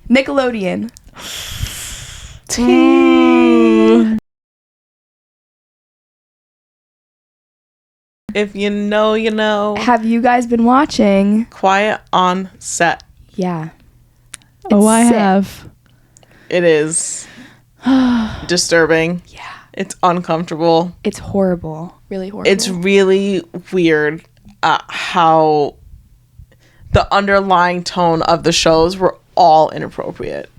Nickelodeon. If you know, you know. Have you guys been watching? Quiet on Set. Yeah. I sick. have. It is disturbing. Yeah. It's uncomfortable. It's horrible. Really horrible. It's really weird how the underlying tone of the shows were all inappropriate.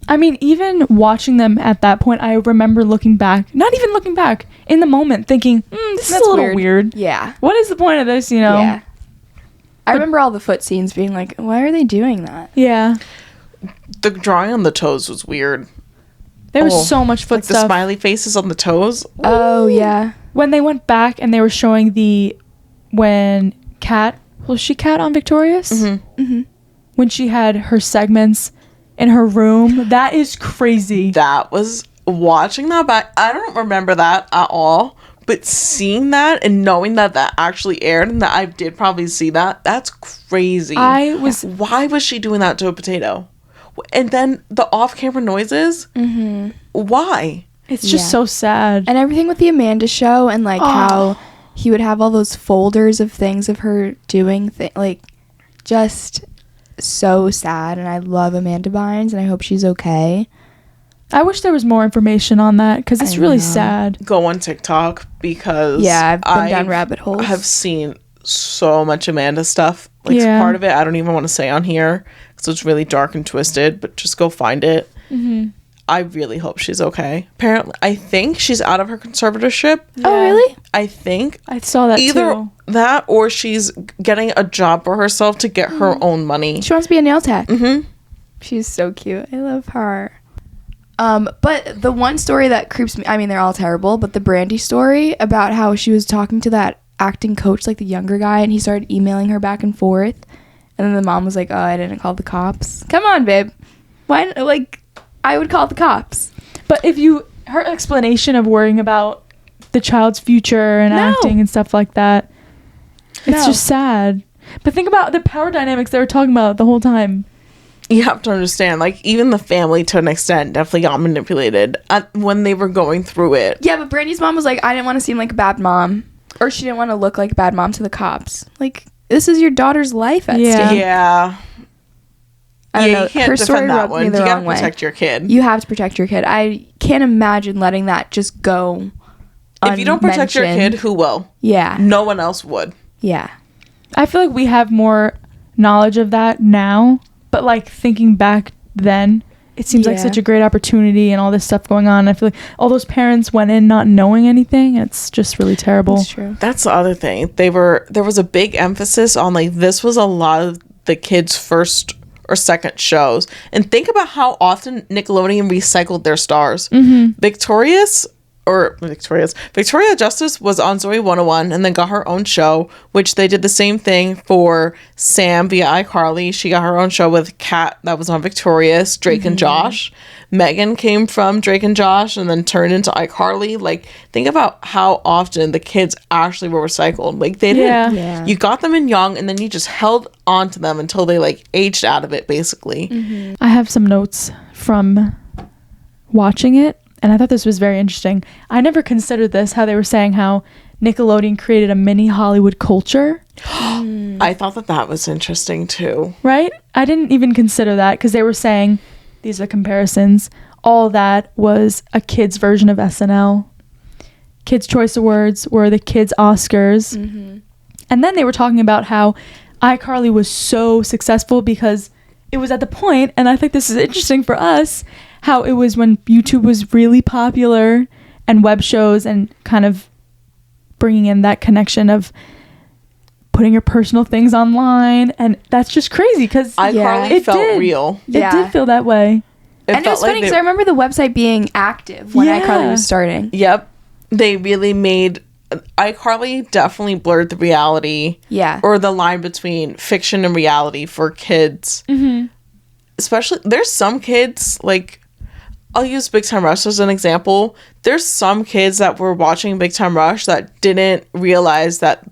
I mean, even watching them at that point, I remember looking back, not even looking back, in the moment thinking, this is a little weird. Yeah. What is the point of this, Yeah. I remember all the foot scenes being like, why are they doing that? Yeah. The drawing on the toes was weird. There was so much foot like stuff. the smiley faces on the toes. Oh, yeah. When they went back and they were showing when Kat, was she Kat on Victorious? Mm-hmm. Mm-hmm. When she had her segments in her room. That is crazy. That was watching that back. I don't remember that at all, but seeing that and knowing that that actually aired and that I did probably see that, that's crazy. Why was she doing that to a potato? And then the off-camera noises. Mm-hmm. Why? It's just so sad. And everything with the Amanda show and like how he would have all those folders of things of her doing like just so sad. And I love Amanda Bynes and I hope she's okay. I wish there was more information on that because it's really sad. Go on TikTok because I've been down rabbit holes. I have seen so much Amanda stuff. Like part of it I don't even want to say on here because it's really dark and twisted, but just go find it. Mm-hmm. I really hope she's okay. Apparently, I think she's out of her conservatorship. Yeah. Oh, really? I think. I saw that either too. that or she's getting a job for herself to get her own money. She wants to be a nail tech. Mm-hmm. She's so cute. I love her. But the one story that creeps me, I mean, they're all terrible, but the Brandy story about how she was talking to that acting coach, like the younger guy, and he started emailing her back and forth. And then the mom was like, oh, I didn't call the cops. Come on, babe. Why, like, I would call the cops. But her explanation of worrying about the child's future and acting and stuff like that, it's just sad. But think about the power dynamics they were talking about the whole time. You have to understand, like, even the family to an extent definitely got manipulated when they were going through it. Yeah, but Brandy's mom was like, I didn't want to seem like a bad mom. Or she didn't want to look like a bad mom to the cops. Like, this is your daughter's life at stake. Yeah. I don't know. You can't Her story defend that rubbed one. me the You gotta wrong way. protect your kid. You have to protect your kid. I can't imagine letting that just go If you don't protect your kid, unmentioned. who will? Yeah. No one else would. Yeah. I feel like we have more knowledge of that now, but like thinking back then, it seems like such a great opportunity and all this stuff going on. I feel like all those parents went in not knowing anything. It's just really terrible. That's true. That's the other thing. There was a big emphasis on like this was a lot of the kids' first or second shows. And think about how often Nickelodeon recycled their stars. Mm-hmm. Victoria Justice was on Zoe 101 and then got her own show, which they did the same thing for Sam via iCarly. She got her own show with Kat that was on Victorious, Drake and Josh. Megan came from Drake and Josh and then turned into iCarly. Like, think about how often the kids actually were recycled. Like, they didn't. Yeah. You got them in young and then you just held on to them until they like aged out of it, basically. Mm-hmm. I have some notes from watching it, and I thought this was very interesting. I never considered this, how they were saying how Nickelodeon created a mini Hollywood culture. I thought that was interesting too. Right? I didn't even consider that because they were saying, these are comparisons, all that was a kid's version of SNL. Kids' Choice Awards were the kids' Oscars. Mm-hmm. And then they were talking about how iCarly was so successful because it was at the point, and I think this is interesting for us, how it was when YouTube was really popular and web shows and kind of bringing in that connection of putting your personal things online. And that's just crazy because iCarly felt real. It did feel that way. And it was funny because I remember the website being active when iCarly was starting. Yep. They really made... iCarly definitely blurred the reality. Yeah. Or the line between fiction and reality for kids. Mm-hmm. Especially... There's some kids, like... I'll use Big Time Rush as an example. There's some kids that were watching Big Time Rush that didn't realize that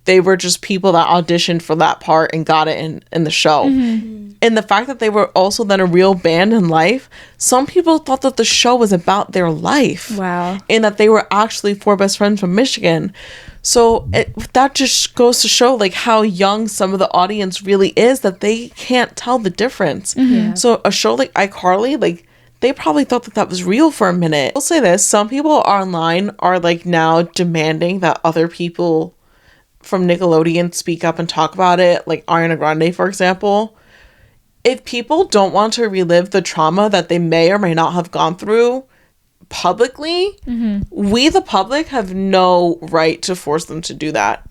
they were just people that auditioned for that part and got it in the show. And the fact that they were also then a real band in life, some people thought that the show was about their life. Wow. And that they were actually four best friends from Michigan. So that just goes to show like how young some of the audience really is, that they can't tell the difference. Yeah. So a show like iCarly, like they probably thought that that was real for a minute. I'll say this, some people online are like now demanding that other people from Nickelodeon speak up and talk about it, like Ariana Grande, for example. If people don't want to relive the trauma that they may or may not have gone through publicly, we, the public, have no right to force them to do that.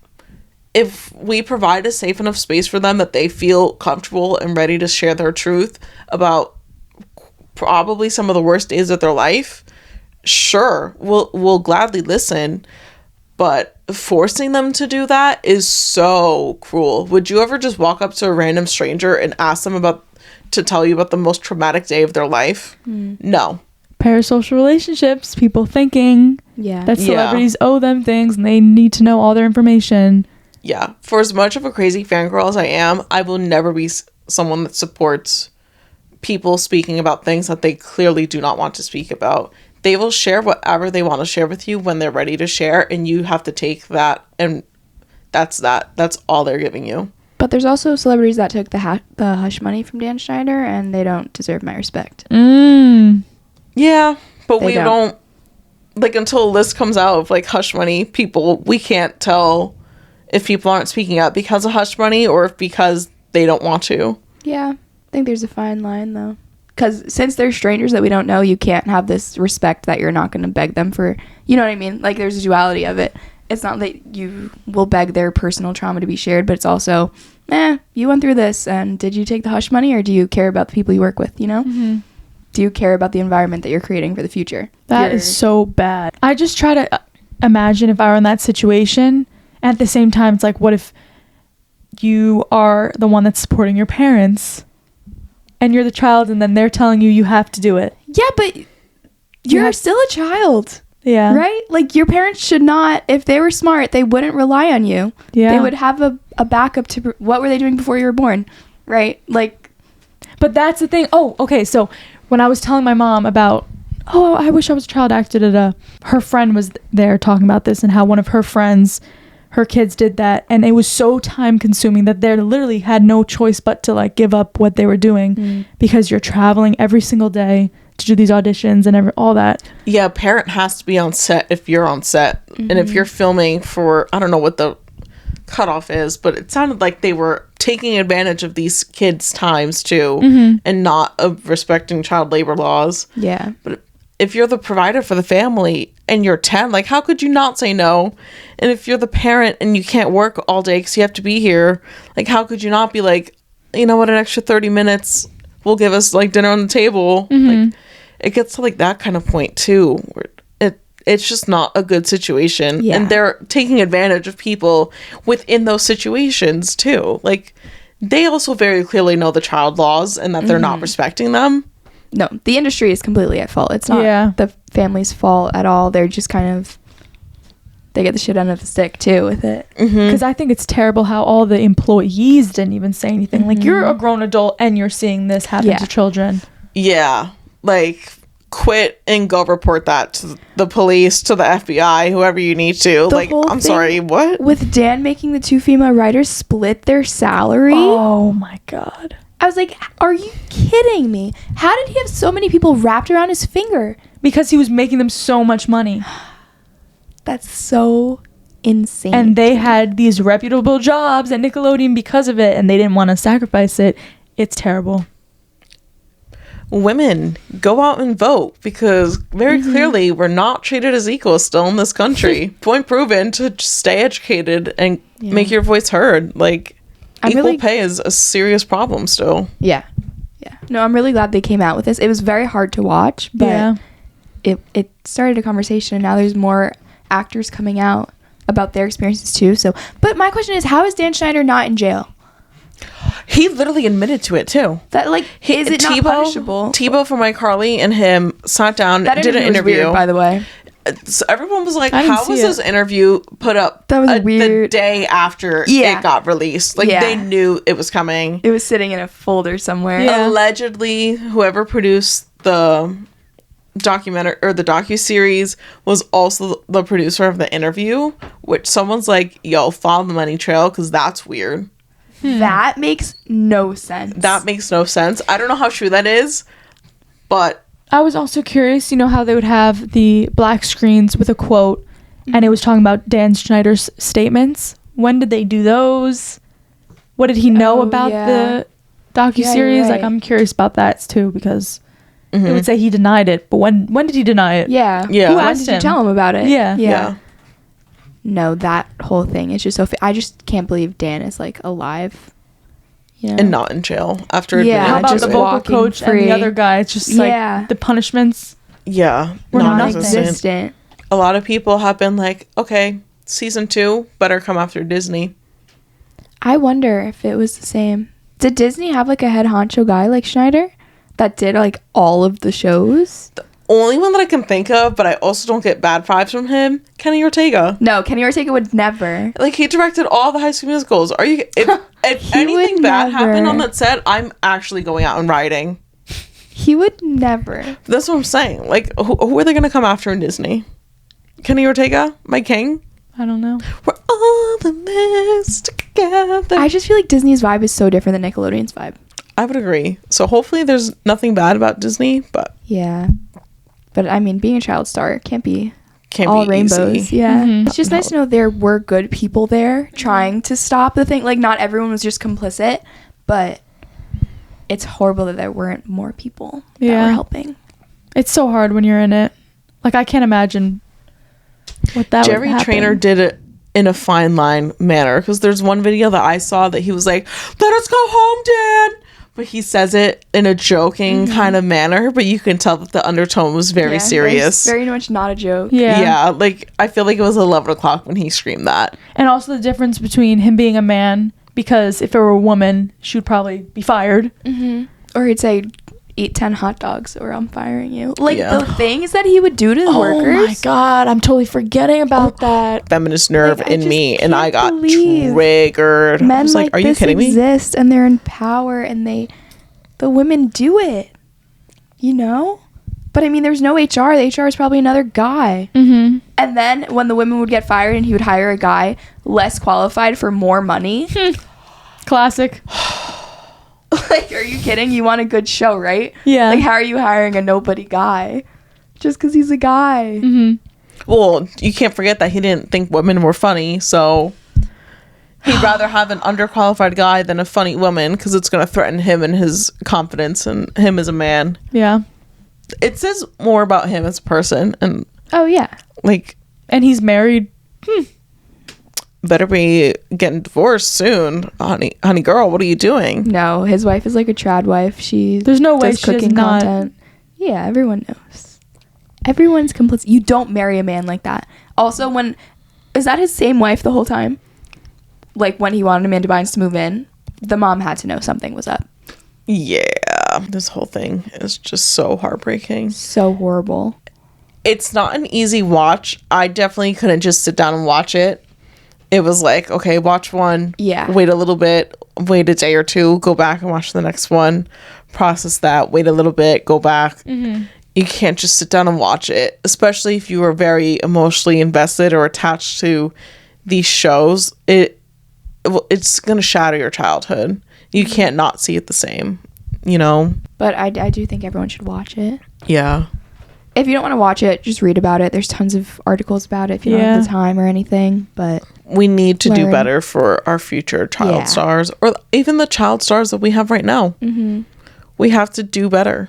If we provide a safe enough space for them that they feel comfortable and ready to share their truth about probably some of the worst days of their life, sure, we'll gladly listen. But forcing them to do that is so cruel. Would you ever just walk up to a random stranger and ask them to tell you about the most traumatic day of their life? No. Parasocial relationships, people thinking Yeah. that celebrities owe them things and they need to know all their information. Yeah. For as much of a crazy fangirl as I am, I will never be someone that supports people speaking about things that they clearly do not want to speak about. They will share whatever they want to share with you when they're ready to share, and you have to take that, and that's that. That's all they're giving you. But there's also celebrities that took the hush money from Dan Schneider, and they don't deserve my respect. Yeah, but They we don't, like, until a list comes out of, like, hush money people, we can't tell if people aren't speaking up because of hush money or if because they don't want to. Yeah, I think there's a fine line, though. Because since they're strangers that we don't know, you can't have this respect that you're not going to beg them for, you know what I mean? Like, there's a duality of it. It's not that you will beg their personal trauma to be shared, but it's also, you went through this, and did you take the hush money, or do you care about the people you work with, you know? Do you care about the environment that you're creating for the future? That is so bad. I just try to imagine if I were in that situation. At the same time, it's like, what if you are the one that's supporting your parents and you're the child, and then they're telling you have to do it? Yeah, but you're still a child. Yeah. Right? Like, your parents should not, if they were smart, they wouldn't rely on you. Yeah. They would have a backup to, what were they doing before you were born? Right? Like, but that's the thing. Oh, okay. So when I was telling my mom about, I wish I was a child actor, her friend was there talking about this and how one of her friends, her kids did that, and it was so time consuming that they literally had no choice but to like give up what they were doing because you're traveling every single day to do these auditions and all that. Yeah, a parent has to be on set if you're on set. And if you're filming for, I don't know what the cutoff is, but it sounded like they were taking advantage of these kids' times too, and not respecting child labor laws. yeah. But if you're the provider for the family and you're 10, like, how could you not say no? And if you're the parent and you can't work all day because you have to be here, like, how could you not be like, you know what, an extra 30 minutes will give us like dinner on the table? Like, it gets to like that kind of point too, where it's just not a good situation. Yeah. And they're taking advantage of people within those situations too. Like, they also very clearly know the child laws and that they're not respecting them. No, the industry is completely at fault. It's not the family's fault at all. They're just kind of, they get the shit end of the stick too with it. Because I think it's terrible how all the employees didn't even say anything. Like, you're a grown adult and you're seeing this happen to children. Yeah, like, quit and go report that to the police, to the FBI, whoever you need to. The like, whole I'm thing sorry, what? With Dan making the two female writers split their salary. Oh my God. I was like, are you kidding me? How did he have so many people wrapped around his finger? Because he was making them so much money. That's so insane. And they had these reputable jobs at Nickelodeon because of it, and they didn't want to sacrifice it. It's terrible. Women, go out and vote, because very clearly we're not treated as equals still in this country. Point proven to stay educated and make your voice heard. Like, equal pay is a serious problem still. Yeah. No, I'm really glad they came out with this. It was very hard to watch, but it started a conversation, and now there's more actors coming out about their experiences too. So, but my question is, how is Dan Schneider not in jail? He literally admitted to it too. That, like, is it not punishable? Tebow from iCarly and him sat down, That did an was interview. weird, by the way. So everyone was like, I didn't how see was it. this interview put up That was the weird. day after Yeah. it got released? Like, Yeah. they knew it was coming. It was sitting in a folder somewhere. Yeah. Allegedly, whoever produced the documentary or the docuseries was also the producer of the interview, which someone's like, yo, follow the money trail, because that's weird. That makes no sense. That makes no sense. I don't know how true that is, but I was also curious, you know how they would have the black screens with a quote and it was talking about Dan Schneider's statements. When did they do those? What did he know Oh, about yeah. the docuseries? Yeah, you're Like, right. I'm curious about that too, because Mm-hmm. it would say he denied it, but when did he deny it? Yeah. Yeah. Who When asked did you him? tell him about it? Yeah. yeah. No, that whole thing is just so. I just can't believe Dan is like alive. You know? And not in jail after Yeah, How admitting about to the it. vocal walking coach and free. the other guy? It's just Yeah. like the punishments. Yeah, We're non-existent. non-existent. A lot of people have been like, okay, season 2 better come after Disney. I wonder if it was the same. Did Disney have like a head honcho guy like Schneider that did like all of the shows? Only one that I can think of, but I also don't get bad vibes from him, Kenny Ortega. No, Kenny Ortega would never. Like, he directed all the High School Musicals. Are you? If He anything would bad happened never. on that set, I'm actually going out and rioting. He would never. That's what I'm saying. Like, who are they gonna come after in Disney? Kenny Ortega, my king. I don't know. We're all in this together. I just feel like Disney's vibe is so different than Nickelodeon's vibe. I would agree. So hopefully there's nothing bad about Disney, but Yeah. But I mean, being a child star can't be can't all be rainbows. easy. Yeah. Mhm. It's just nice to know there were good people there trying to stop the thing. Like, not everyone was just complicit, but it's horrible that there weren't more people that Yeah. were helping. It's so hard when you're in it. Like, I can't imagine what that Jerry would happen. Trainer did it in a fine line manner, because there's one video that I saw that he was like, "Let us go home, Dan," but he says it in a joking kind of manner, but you can tell that the undertone was very Yeah, serious. Very much not a joke. Yeah. Yeah, like I feel like it was 11 o'clock when he screamed that. And also the difference between him being a man, because if it were a woman, she would probably be fired. Or he'd say, eat 10 hot dogs or I'm firing you. Like, Yeah. the things that he would do to the workers. god, I'm totally forgetting about that. Feminist nerve Like, I in just me, and I can't got believe triggered. I Men was like, like, "Are you this kidding me?" exist and they're in power and the women do it. You know? But I mean, there's no HR. The HR is probably another guy. Mm-hmm. And then when the women would get fired and he would hire a guy less qualified for more money. Classic. Like, are you kidding? You want a good show, right? Yeah. Like, how are you hiring a nobody guy? Just because he's a guy. Mm-hmm. Well, you can't forget that he didn't think women were funny, so he'd rather have an underqualified guy than a funny woman, because it's going to threaten him and his confidence and him as a man. Yeah. It says more about him as a person, and Oh, yeah. like, And he's married. better be getting divorced soon, honey girl. What are you doing? No, his wife is like a trad wife. She There's no way does she is cooking not. content. Yeah, everyone knows. Everyone's complicit. You don't marry a man like that. Also, is that his same wife the whole time? Like, when he wanted Amanda Bynes to move in, the mom had to know something was up. Yeah, this whole thing is just so heartbreaking. So horrible. It's not an easy watch. I definitely couldn't just sit down and watch it. It was like, okay, watch one, Yeah. wait a little bit, wait a day or two, go back and watch the next one, process that, wait a little bit, go back. You can't just sit down and watch it, especially if you are very emotionally invested or attached to these shows. It's gonna shatter your childhood. You can't not see it the same, you know? But I do think everyone should watch it. Yeah. If you don't want to watch it, just read about it. There's tons of articles about it if you don't have the time or anything. But We need to do Learn. better for our future child Yeah. stars, or even the child stars that we have right now. We have to do better.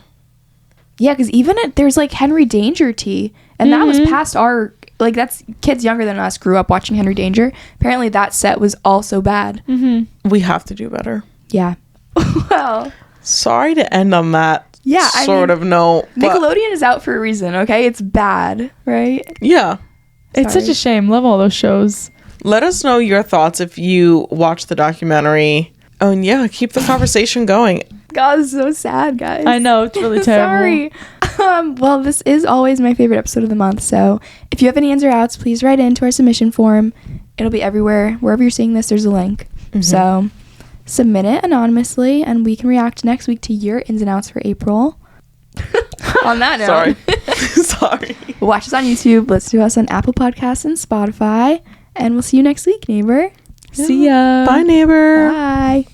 yeah, because even there's like Henry Danger Tea, and that was past our, like, that's kids younger than us grew up watching Henry Danger. Apparently that set was also bad. We have to do better. Yeah. Well, Sorry to end on that Yeah, I sort mean, of note. But Nickelodeon is out for a reason, okay? It's bad, right? yeah. It's such Sorry. a shame. Love all those shows. Let us know your thoughts if you watched the documentary. Oh, and yeah, keep the conversation going. God, it's so sad, guys. I know, it's really terrible. Sorry. Well, this is always my favorite episode of the month. So if you have any ins or outs, please write into our submission form. It'll be everywhere. Wherever you're seeing this, there's a link. So submit it anonymously, and we can react next week to your ins and outs for April. On that note. Sorry. Watch us on YouTube. Listen to us on Apple Podcasts and Spotify. And we'll see you next week, neighbor. See ya. Bye, neighbor. Bye.